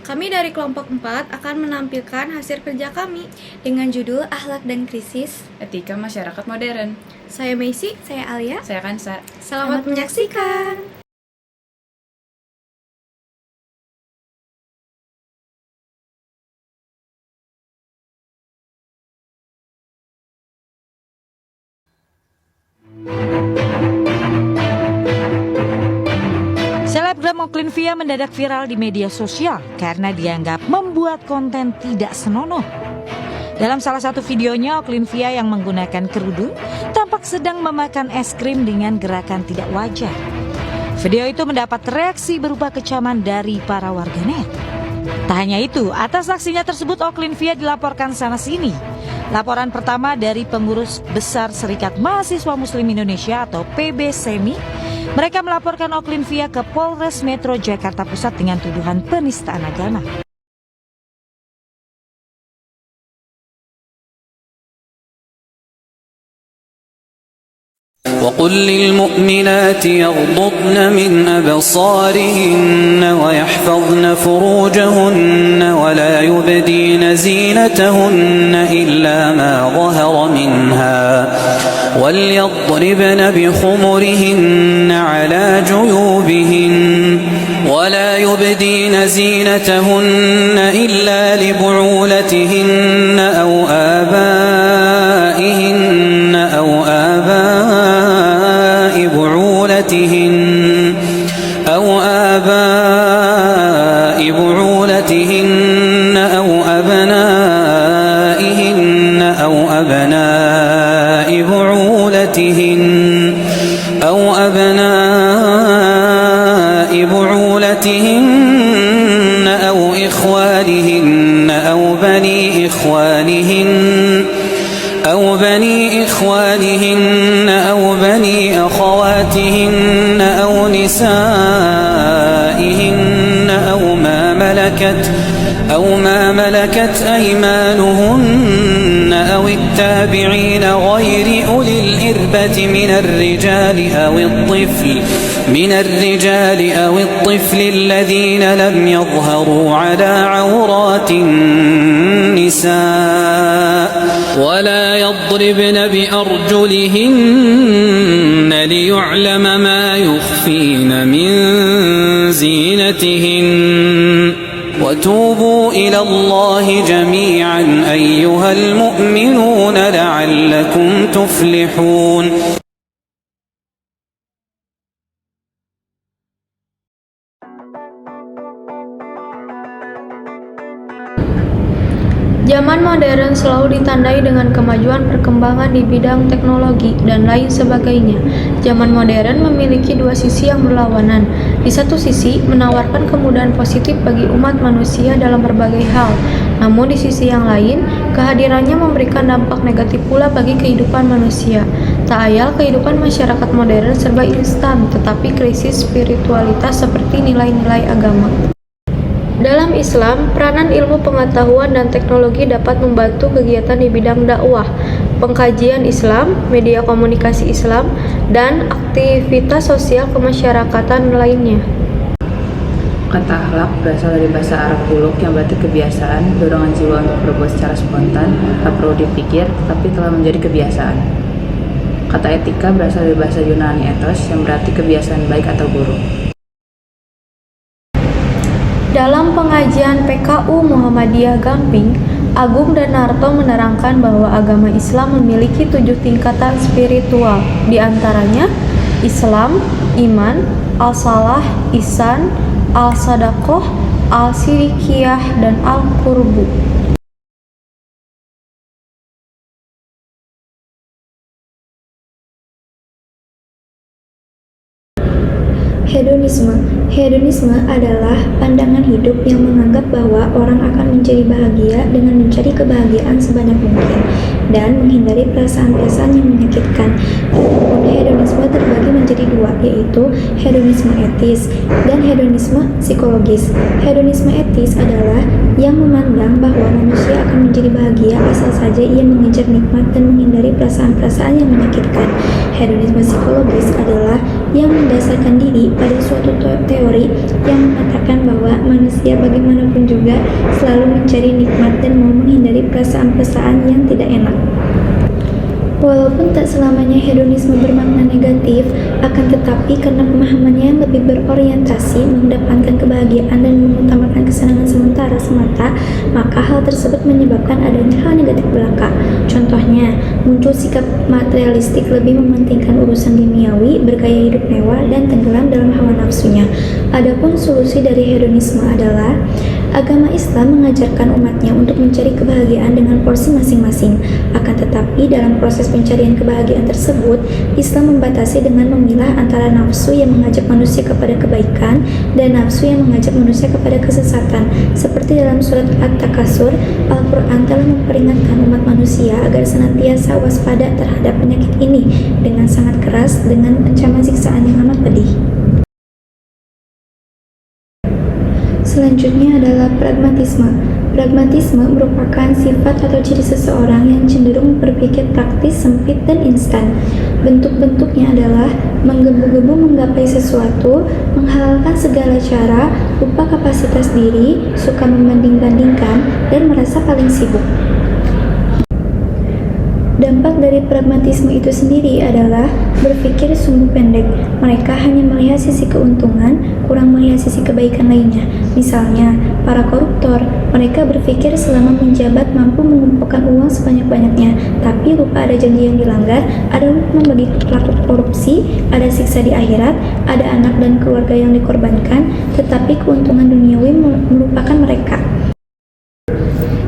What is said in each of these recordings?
Kami dari kelompok 4 akan menampilkan hasil kerja kami dengan judul Akhlak dan Krisis, Etika Masyarakat Modern. Saya Meisi. Saya Alia. Saya Kansa. Selamat menyaksikan. Selebgram Oklin-Via mendadak viral di media sosial karena dianggap membuat konten tidak senonoh. Dalam salah satu videonya, Oklin-Via yang menggunakan kerudung tampak sedang memakan es krim dengan gerakan tidak wajar. Video itu mendapat reaksi berupa kecaman dari para warganet. Tak hanya itu, atas aksinya tersebut Oklin-Via dilaporkan sana-sini. Laporan pertama dari pengurus besar Serikat Mahasiswa Muslim Indonesia atau PBSMI. Mereka melaporkan Oklin-Via ke Polres Metro Jakarta Pusat dengan tuduhan penistaan agama. وقل للمؤمنات يغضضن من أبصارهن ويحفظن فروجهن ولا يبدين زينتهن إلا ما ظهر منها وليضربن بخمرهن على جيوبهن ولا يبدين زينتهن إلا لبعولتهن أو آبائهن أو آباء بعولتهن أو أبنائهن أو أبناء بعولتهن أو إخوانهن أو بني إخوانهن أو بني أخواتهن أو نسائهن أو ما ملكت أيمانهن أو التابعين غير أولي الإربة من الرجال أو الطفل الذين لم يظهروا على عورات النساء ولا يضربن بأرجلهن ليعلم ما يخفين من زينتهن وتوبوا إلى الله جميعا أيها المؤمنون لعلكم تفلحون. Zaman modern selalu ditandai dengan kemajuan perkembangan di bidang teknologi dan lain sebagainya. Zaman modern memiliki dua sisi yang berlawanan. Di satu sisi, menawarkan kemudahan positif bagi umat manusia dalam berbagai hal. Namun di sisi yang lain, kehadirannya memberikan dampak negatif pula bagi kehidupan manusia. Tak ayal kehidupan masyarakat modern serba instan, tetapi krisis spiritualitas seperti nilai-nilai agama. Dalam Islam, peranan ilmu pengetahuan dan teknologi dapat membantu kegiatan di bidang dakwah, pengkajian Islam, media komunikasi Islam, dan aktivitas sosial kemasyarakatan lainnya. Kata akhlak berasal dari bahasa Arab uluk yang berarti kebiasaan, dorongan jiwa untuk berbuat secara spontan, tak perlu dipikir, tapi telah menjadi kebiasaan. Kata etika berasal dari bahasa Yunani ethos yang berarti kebiasaan baik atau buruk. Dalam pengajian PKU Muhammadiyah Gamping, Agung Danarto menerangkan bahwa agama Islam memiliki 7 tingkatan spiritual, di antaranya Islam, Iman, Al-Salah, Ihsan, Al-Sadaqoh, Al-Sidikiyah, dan Al-Qurbu. Hedonisme adalah pandangan hidup yang menganggap bahwa orang akan menjadi bahagia dengan mencari kebahagiaan sebanyak mungkin dan menghindari perasaan-perasaan yang menyakitkan. Hedonisme terbagi menjadi dua, yaitu hedonisme etis dan hedonisme psikologis. Hedonisme etis adalah yang memandang bahwa manusia akan menjadi bahagia asal saja ia mengejar nikmat dan menghindari perasaan-perasaan yang menyakitkan. Hedonisme psikologis adalah yang mendasarkan diri pada suatu teori yang mengatakan bahwa manusia bagaimanapun juga selalu mencari nikmat dan mau menghindari perasaan-perasaan yang tidak enak. Walaupun tak selamanya hedonisme bermakna negatif, akan tetapi karena pemahamannya yang lebih berorientasi mengedepankan kebahagiaan dan mengutamakan kesenangan sementara semata, maka hal tersebut menyebabkan adanya hal negatif belaka. Contohnya, muncul sikap materialistik lebih mementingkan urusan duniawi, bergaya hidup mewah, dan tenggelam dalam hawa nafsunya. Adapun solusi dari hedonisme adalah agama Islam mengajarkan umatnya untuk mencari kebahagiaan dengan porsi masing-masing. Akan tetapi dalam proses pencarian kebahagiaan tersebut, Islam membatasi dengan memilah antara nafsu yang mengajak manusia kepada kebaikan dan nafsu yang mengajak manusia kepada kesesatan. Seperti dalam surat At-Takasur, Al-Quran telah memperingatkan umat manusia agar senantiasa waspada terhadap penyakit ini dengan sangat keras dengan ancaman siksaan yang amat pedih. Selanjutnya adalah pragmatisme. Pragmatisme merupakan sifat atau ciri seseorang yang cenderung berpikir praktis, sempit, dan instan. Bentuk-bentuknya adalah menggebu-gebu menggapai sesuatu, menghalalkan segala cara, lupa kapasitas diri, suka membanding-bandingkan, dan merasa paling sibuk. Dampak dari pragmatisme itu sendiri adalah berpikir sumbu pendek. Mereka hanya melihat sisi keuntungan, kurang melihat sisi kebaikan lainnya. Misalnya, para koruptor, mereka berpikir selama menjabat mampu mengumpulkan uang sebanyak-banyaknya, tapi lupa ada janji yang dilanggar, ada hukuman bagi pelaku korupsi, ada siksa di akhirat, ada anak dan keluarga yang dikorbankan, tetapi keuntungan duniawi melupakan mereka.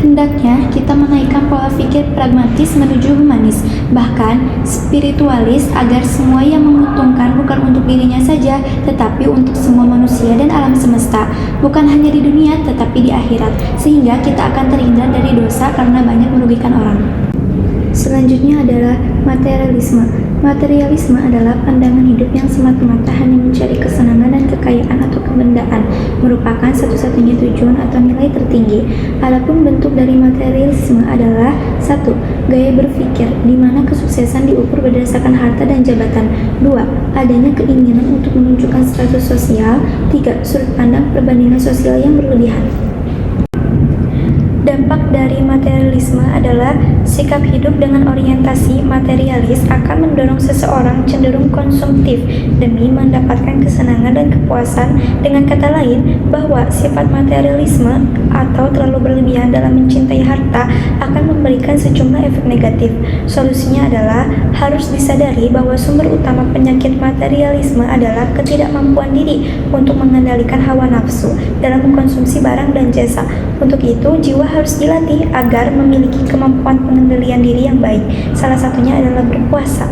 Hendaknya kita menaikkan pola pikir pragmatis menuju humanis, bahkan spiritualis, agar semua yang menguntungkan bukan untuk dirinya saja, tetapi untuk semua manusia dan alam semesta, bukan hanya di dunia tetapi di akhirat, sehingga kita akan terhindar dari dosa karena banyak merugikan orang. Selanjutnya adalah materialisme. Materialisme adalah pandangan hidup yang semata-mata hanya mencari kesenangan dan kekayaan atau kebendaan, merupakan satu-satunya tujuan atau nilai tertinggi. Adapun bentuk dari materialisme adalah 1. Gaya berpikir, di mana kesuksesan diukur berdasarkan harta dan jabatan. 2. Adanya keinginan untuk menunjukkan status sosial. 3. Sudut pandang perbandingan sosial yang berlebihan. Dampak dari materialisme adalah sikap hidup dengan orientasi materialis akan mendorong seseorang cenderung konsumtif demi mendapatkan kesenangan dan kepuasan. Dengan kata lain, bahwa sifat materialisme atau terlalu berlebihan dalam mencintai harta akan memberikan sejumlah efek negatif. Solusinya adalah harus disadari bahwa sumber utama penyakit materialisme adalah ketidakmampuan diri untuk mengendalikan hawa nafsu dalam mengkonsumsi barang dan jasa. Untuk itu, jiwa harus dilatih agar memiliki kemampuan pengendalian diri yang baik. Salah satunya adalah berpuasa.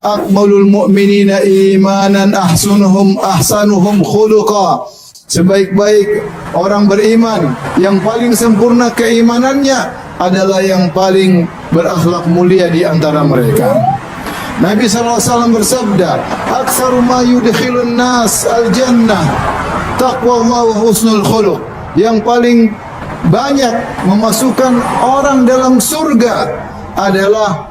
Akmalul mu'minina imanan ahsanuhum khuluqa. Sebaik-baik orang beriman, yang paling sempurna keimanannya adalah yang paling berakhlak mulia di antara mereka. Nabi SAW bersabda, "Aktsaru ma yudkhilun nas al-jannah taqwallah wa husnul khuluq." Yang paling banyak memasukkan orang dalam surga adalah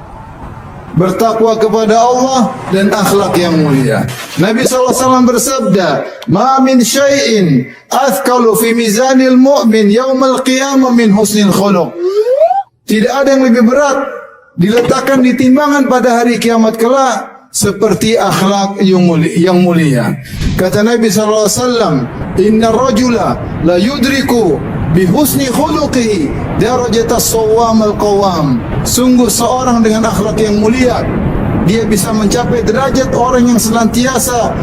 bertakwa kepada Allah dan akhlak yang mulia. Nabi SAW bersabda, "Ma min syai'in athqalu fi mizanil mu'min yaumal qiyamah min husnil khuluq." Tidak ada yang lebih berat diletakkan di timbangan pada hari kiamat kelak seperti akhlak yang mulia. Kata Nabi SAW, "Inna rajula la yudriku bihusni khuluqihi darajatas sawam al-qawam." Sungguh seorang dengan akhlak yang mulia, dia bisa mencapai derajat orang yang senantiasa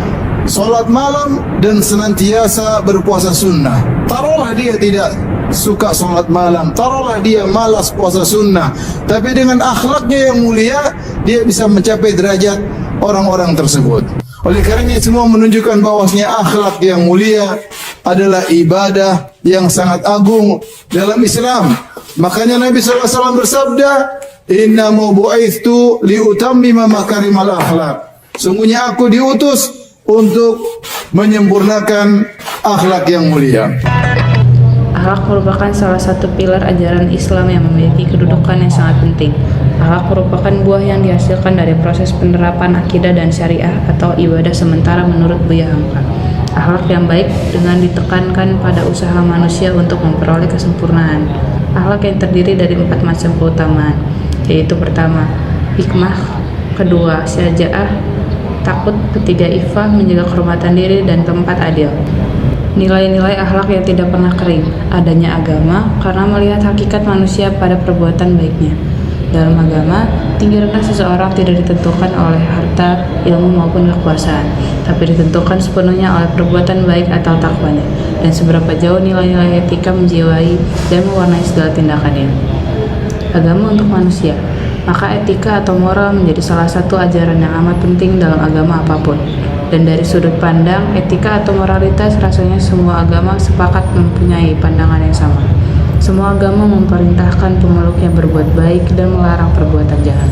sholat malam dan senantiasa berpuasa sunnah. Taruhlah dia tidak suka sholat malam, taruhlah dia malas puasa sunnah, tapi dengan akhlaknya yang mulia, dia bisa mencapai derajat orang-orang tersebut. Oleh karena semua menunjukkan bahwasanya akhlak yang mulia adalah ibadah yang sangat agung dalam Islam. Makanya Nabi SAW bersabda, "Innamu bu'ithtu liutammima makarimal akhlak." Sungguhnya aku diutus untuk menyempurnakan akhlak yang mulia. Akhlak merupakan salah satu pilar ajaran Islam yang memiliki kedudukan yang sangat penting. Akhlak merupakan buah yang dihasilkan dari proses penerapan akidah dan syariah atau ibadah sementara menurut Buya Hamka. Akhlak yang baik dengan ditekankan pada usaha manusia untuk memperoleh kesempurnaan. Akhlak yang terdiri dari 4 macam keutamaan, yaitu pertama, hikmah, kedua, syaja'ah, takut, ketiga, ifah, menjaga kehormatan diri, dan keempat, adil. Nilai-nilai akhlak yang tidak pernah kering, adanya agama karena melihat hakikat manusia pada perbuatan baiknya. Dalam agama, tinggi rendah seseorang tidak ditentukan oleh harta, ilmu maupun kekuasaan, tapi ditentukan sepenuhnya oleh perbuatan baik atau takwanya, dan seberapa jauh nilai-nilai etika menjiwai dan mewarnai segala tindakannya. Agama untuk manusia, maka etika atau moral menjadi salah satu ajaran yang amat penting dalam agama apapun. Dan dari sudut pandang etika atau moralitas, rasanya semua agama sepakat mempunyai pandangan yang sama. Semua agama memerintahkan pemeluknya berbuat baik dan melarang perbuatan jahat.